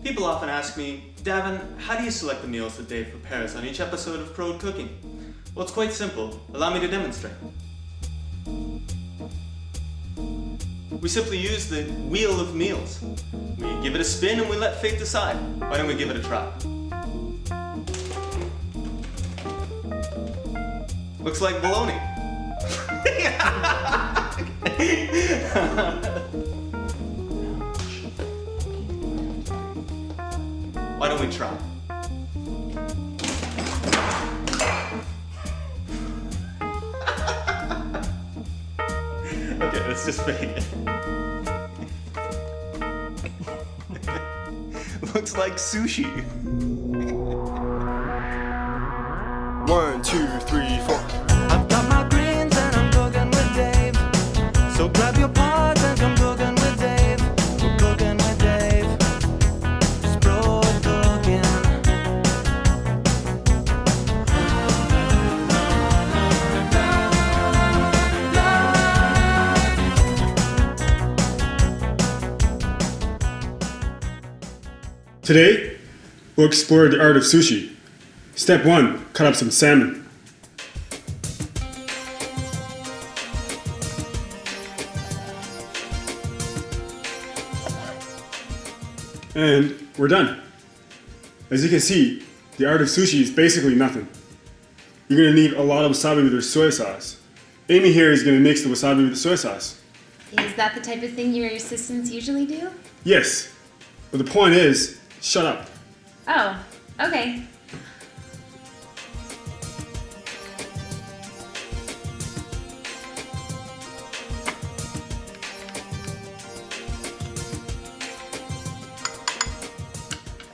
People often ask me, Davin, how do you select the meals that Dave prepares on each episode of Prode Cooking? Well, it's quite simple. Allow me to demonstrate. We simply use the wheel of meals. We give it a spin and we let fate decide. Why don't we give it a try? Looks like bologna. Why don't we try? Okay, let's just fake it. Looks like sushi. 1, 2, 3, 4. I've got my greens and I'm cooking with Dave. So grab your pots and come cooking with Dave. We're cooking with Dave. It's Prode Cooking. Today, we'll explore the art of sushi. Step 1, cut up some salmon. And we're done. As you can see, the art of sushi is basically nothing. You're going to need a lot of wasabi with your soy sauce. Amy here is going to mix the wasabi with the soy sauce. Is that the type of thing your assistants usually do? Yes, but the point is, shut up. Oh, okay.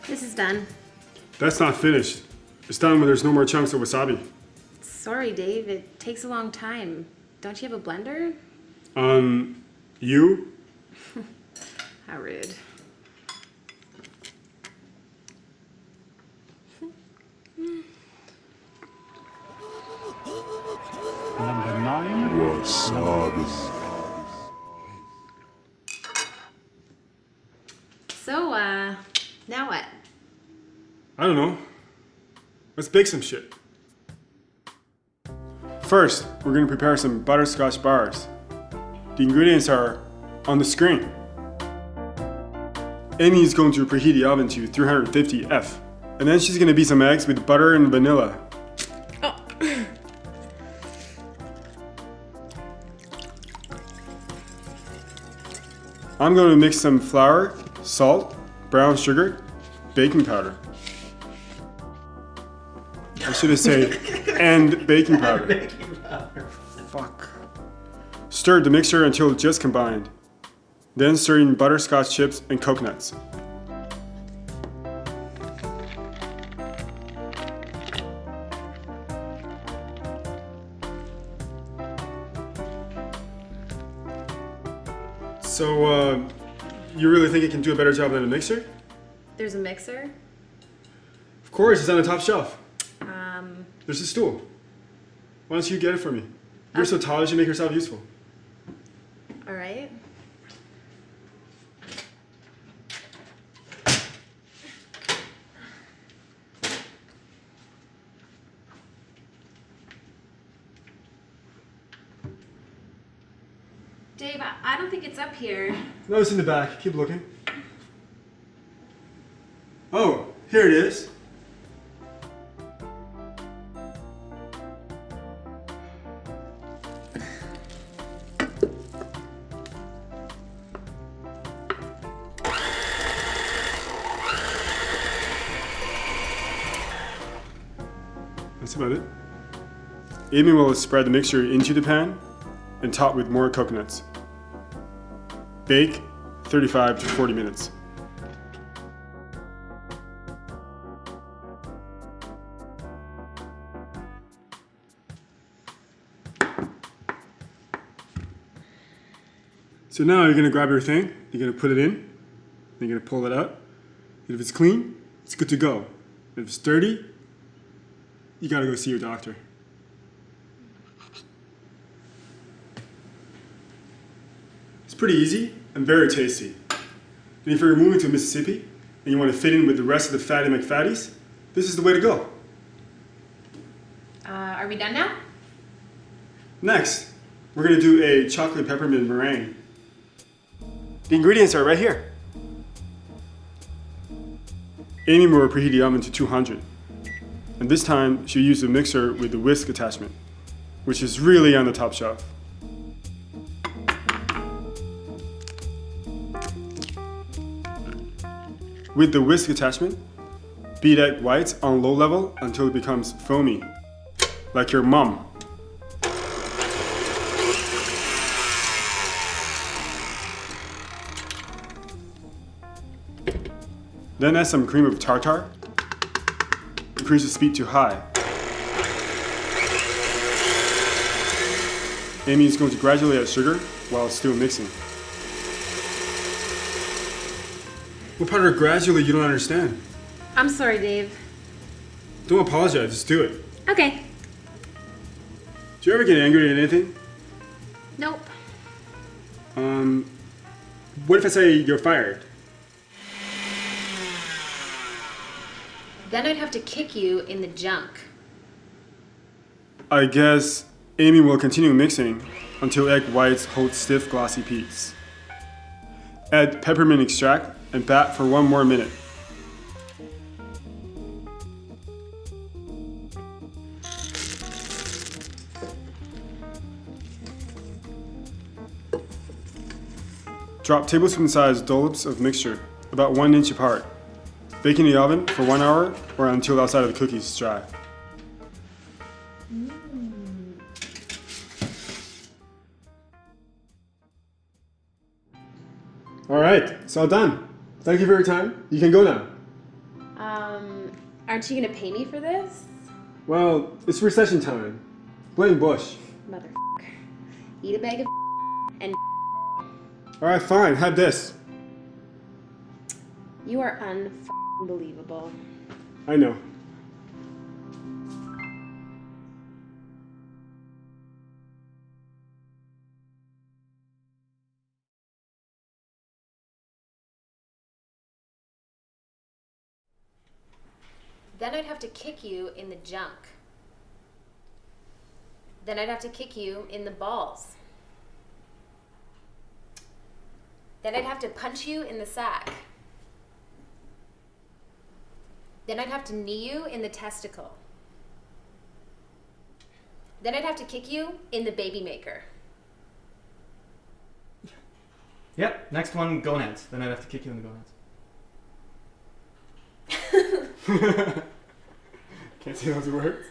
This is done. That's not finished. It's done when there's no more chunks of wasabi. Sorry, Dave. It takes a long time. Don't you have a blender? You? How rude. Number 9. Wasabi. So, now what? I don't know. Let's bake some shit. First, we're going to prepare some butterscotch bars. The ingredients are on the screen. Amy is going to preheat the oven to 350 F. And then she's going to beat some eggs with butter and vanilla. Oh. I'm going to mix some flour, salt, brown sugar, baking powder. I should have said, and baking powder. Fuck. Stir the mixture until it's just combined. Then stir in butterscotch chips and coconuts. So, you really think it can do a better job than a mixer? There's a mixer? Of course, it's on the top shelf. There's a stool. Why don't you get it for me? You're so tall, you should make yourself useful. All right. Dave, I don't think it's up here. No, it's in the back. Keep looking. Oh, here it is. That's about it. Amy will spread the mixture into the pan and top with more coconuts. Bake 35 to 40 minutes. So now you're gonna grab your thing, you're gonna put it in, then you're gonna pull it out. And if it's clean, it's good to go. If it's dirty, you gotta go see your doctor. It's pretty easy and very tasty. And if you're moving to Mississippi and you want to fit in with the rest of the fatty McFatties, this is the way to go. Are we done now? Next, we're going to do a chocolate peppermint meringue. The ingredients are right here. Amy will preheat the oven to 200. And this time, she'll use the mixer with the whisk attachment, which is really on the top shelf. With the whisk attachment, beat egg whites on low level until it becomes foamy, like your mom. Then add some cream of tartar. Increase the speed to high. Amy is going to gradually add sugar while still mixing. What part of gradually you don't understand? I'm sorry, Dave. Don't apologize, just do it. Okay. Do you ever get angry at anything? Nope. What if I say you're fired? Then I'd have to kick you in the junk. I guess Amy will continue mixing until egg whites hold stiff, glossy peaks. Add peppermint extract and bat for 1 more minute. Drop tablespoon-sized dollops of mixture, about 1 inch apart. Bake in the oven for 1 hour or until the outside of the cookies is dry. All right, it's all done. Thank you for your time. You can go now. Aren't you gonna pay me for this? Well, it's recession time. Blame Bush. Motherfucker. Eat a bag of and All right, fine. Have this. you are unbelievable. I know. Then I'd have to kick you in the junk. Then I'd have to kick you in the balls. Then I'd have to punch you in the sack. Then I'd have to knee you in the testicle. Then I'd have to kick you in the baby maker. Yep, next one, gonads. Then I'd have to kick you in the gonads. Can't say those words.